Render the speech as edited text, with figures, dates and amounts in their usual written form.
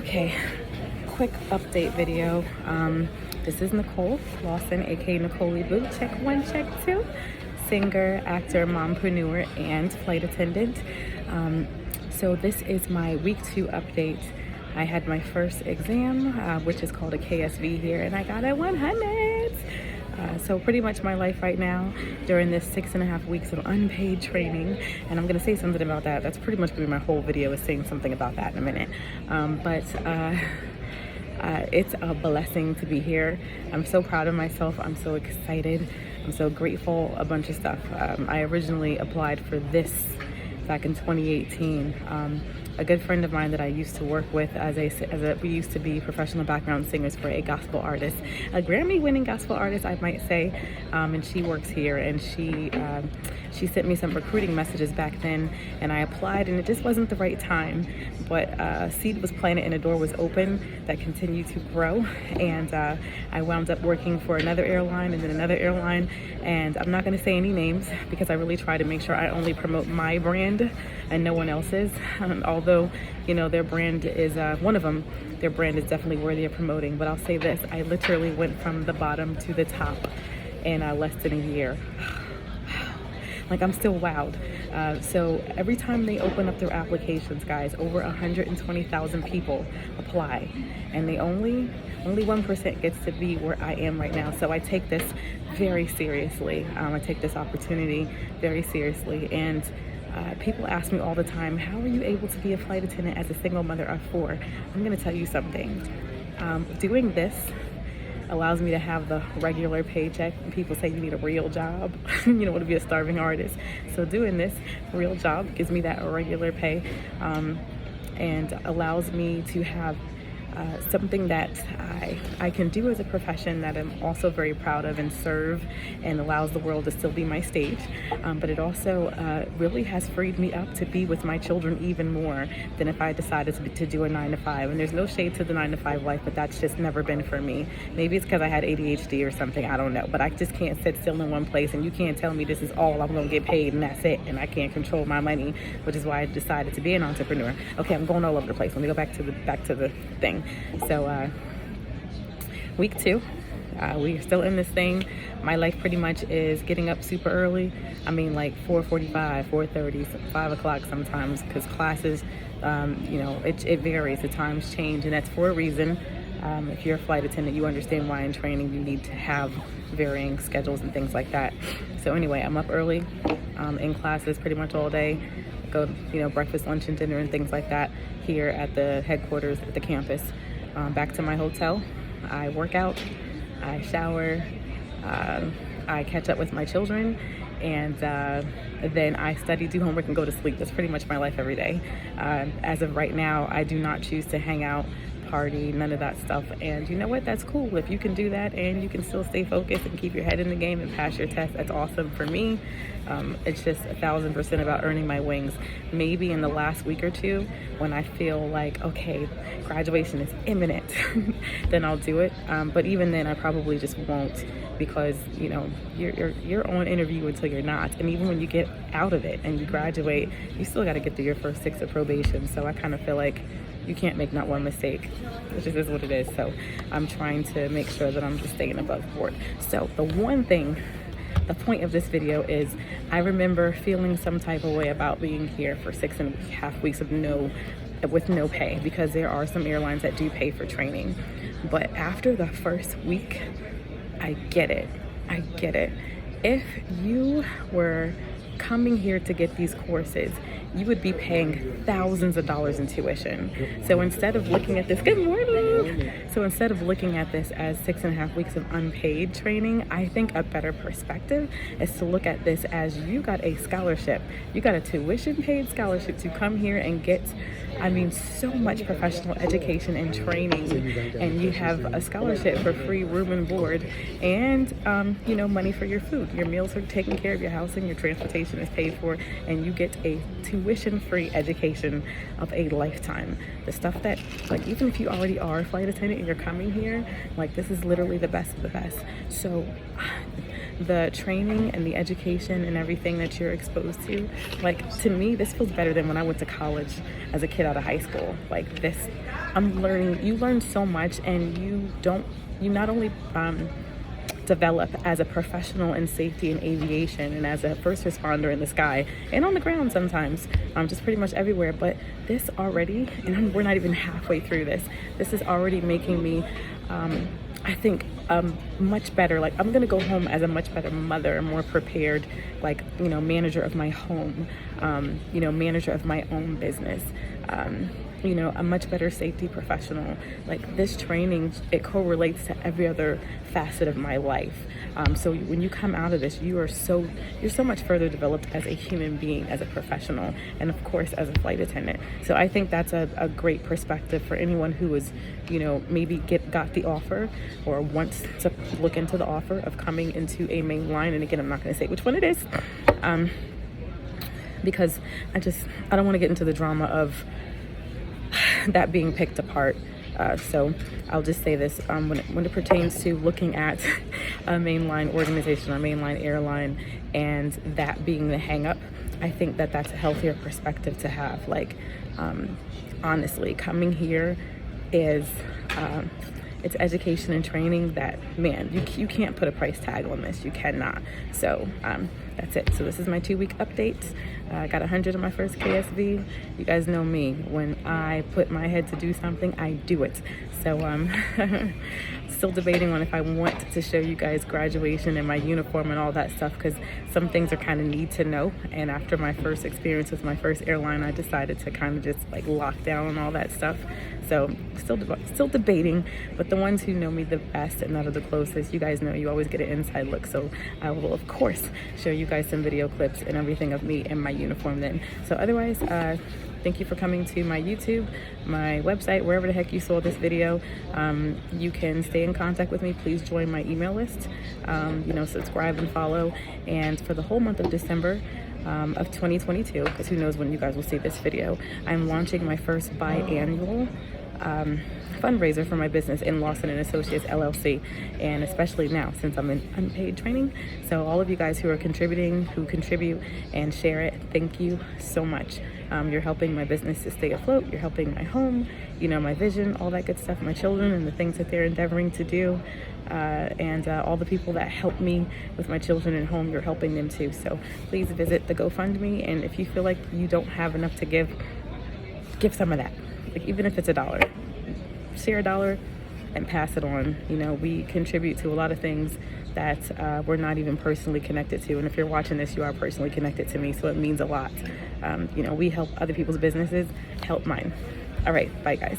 Okay, quick update video. This is Nicole Lawson, aka Nicole Boo. Check one, check two. Singer, actor, mompreneur, and flight attendant. So this is my week 2 update. I had my first exam, which is called a KSV here, and I got a 100. So pretty much my life right now during this 6.5 weeks of unpaid training, and I'm gonna say something about that. That's pretty much gonna be my whole video, is saying something about that in a minute. It's a blessing to be here. I'm so proud of myself. I'm so excited. I'm so grateful. A bunch of stuff. I originally applied for this back in 2018. A good friend of mine that I used to work with we used to be professional background singers for a gospel artist, a Grammy-winning gospel artist, I might say, and she works here, and she sent me some recruiting messages back then, and I applied, and it just wasn't the right time, but a seed was planted and a door was open that continued to grow, and I wound up working for another airline and then another airline, and I'm not going to say any names because I really try to make sure I only promote my brand and no one else's, although, you know, their brand is, one of them, their brand is definitely worthy of promoting. But I'll say this, I literally went from the bottom to the top in less than a year. Like, I'm still wowed. So every time they open up their applications, guys, over 120,000 people apply, and only 1% gets to be where I am right now. So I take this very seriously. I take this opportunity very seriously, and people ask me all the time, how are you able to be a flight attendant as a single mother of 4? I'm gonna tell you something. Doing this allows me to have the regular paycheck. People say you need a real job, you don't want to be a starving artist. So doing this real job gives me that regular pay, and allows me to have something that I can do as a profession that I'm also very proud of and serve, and allows the world to still be my stage. But it also really has freed me up to be with my children even more than if I decided to do a 9-to-5. And there's no shade to the 9-to-5 life, but that's just never been for me. Maybe it's because I had ADHD or something, I don't know. But I just can't sit still in one place, and you can't tell me this is all I'm gonna get paid and that's it, and I can't control my money, which is why I decided to be an entrepreneur. Okay, I'm going all over the place. Let me go back to the thing. So week 2, we're still in this thing. My life pretty much is getting up super early. I mean, like 4:45, 4:30, 5 o'clock sometimes, because classes, you know, it varies. The times change, and that's for a reason. If you're a flight attendant, you understand why in training you need to have varying schedules and things like that. So anyway, I'm up early, in classes pretty much all day. Go, you know, breakfast, lunch, and dinner and things like that here at the headquarters at the campus. Back to my hotel. I work out, I shower, I catch up with my children, and then I study, do homework, and go to sleep. That's pretty much my life every day. As of right now, I do not choose to hang out, party, none of that stuff. And you know what? That's cool. If you can do that and you can still stay focused and keep your head in the game and pass your test, that's awesome for me. It's just 1,000% about earning my wings. Maybe in the last week or two, when I feel like, okay, graduation is imminent, then I'll do it. But even then, I probably just won't, because, you know, you're on interview until you're not. And even when you get out of it and you graduate, you still got to get through your first 6 of probation. So I kind of feel like you can't make not one mistake, which is what it is. So I'm trying to make sure that I'm just staying above board. So the point of this video is, I remember feeling some type of way about being here for 6.5 weeks with no pay, because there are some airlines that do pay for training. But after the first week, I get it. If you were coming here to get these courses, you would be paying thousands of dollars in tuition. So instead of looking at this, good morning. So instead of looking at this as 6.5 weeks of unpaid training, I think a better perspective is to look at this as you got a scholarship. You got a tuition paid scholarship to come here and get, I mean, so much professional education and training, and you have a scholarship for free room and board, and you know, money for your food. Your meals are taken care of, your housing, your transportation, tuition is paid for, and you get a tuition-free education of a lifetime. The stuff that, like, even if you already are a flight attendant and you're coming here, like, this is literally the best of the best. So the training and the education and everything that you're exposed to, like, to me, this feels better than when I went to college as a kid out of high school. Like, this, I'm learning, you learn so much, and you not only develop as a professional in safety and aviation and as a first responder in the sky and on the ground sometimes, just pretty much everywhere, but this already, and we're not even halfway through this is already making me, I think, much better. Like, I'm gonna go home as a much better mother, a more prepared, like, you know, manager of my home, you know, manager of my own business, you know, a much better safety professional. Like, this training, it correlates to every other facet of my life. So when you come out of this, you're so much further developed as a human being, as a professional, and of course as a flight attendant. So I think that's a great perspective for anyone who is, you know, maybe got the offer or wants to look into the offer of coming into a mainline. And again, I'm not going to say which one it is, because I don't want to get into the drama of that being picked apart. So I'll just say this, when it pertains to looking at a mainline organization, a mainline airline, and that being the hang up, I think that that's a healthier perspective to have. Like, honestly, coming here is, it's education and training that, man, you can't put a price tag on this. You cannot. So that's it. So this is my 2-week update. I got 100 on my first KSV. You guys know me. When I put my head to do something, I do it. So still debating on if I want to show you guys graduation and my uniform and all that stuff, because some things are kind of need to know. And after my first experience with my first airline, I decided to kind of just like lock down on all that stuff. So still debating, but the ones who know me the best and that are the closest, you guys know you always get an inside look. So I will, of course, show you guys some video clips and everything of me in my uniform then. So otherwise, thank you for coming to my YouTube, my website, wherever the heck you saw this video. You can stay in contact with me. Please join my email list, you know, subscribe and follow. And for the whole month of December, of 2022, because who knows when you guys will see this video, I'm launching my first biannual fundraiser for my business in Lawson and Associates LLC, and especially now since I'm in unpaid training. So all of you guys who are contributing, who contribute and share it, thank you so much. You're helping my business to stay afloat. You're helping my home, you know, my vision, all that good stuff, my children and the things that they're endeavoring to do, and all the people that help me with my children and home, you're helping them too. So please visit the GoFundMe, and if you feel like you don't have enough to give some of that. Like, even if it's $1, share $1 and pass it on. You know, we contribute to a lot of things that we're not even personally connected to. And if you're watching this, you are personally connected to me, so it means a lot. You know, we help other people's businesses, help mine. All right, bye guys.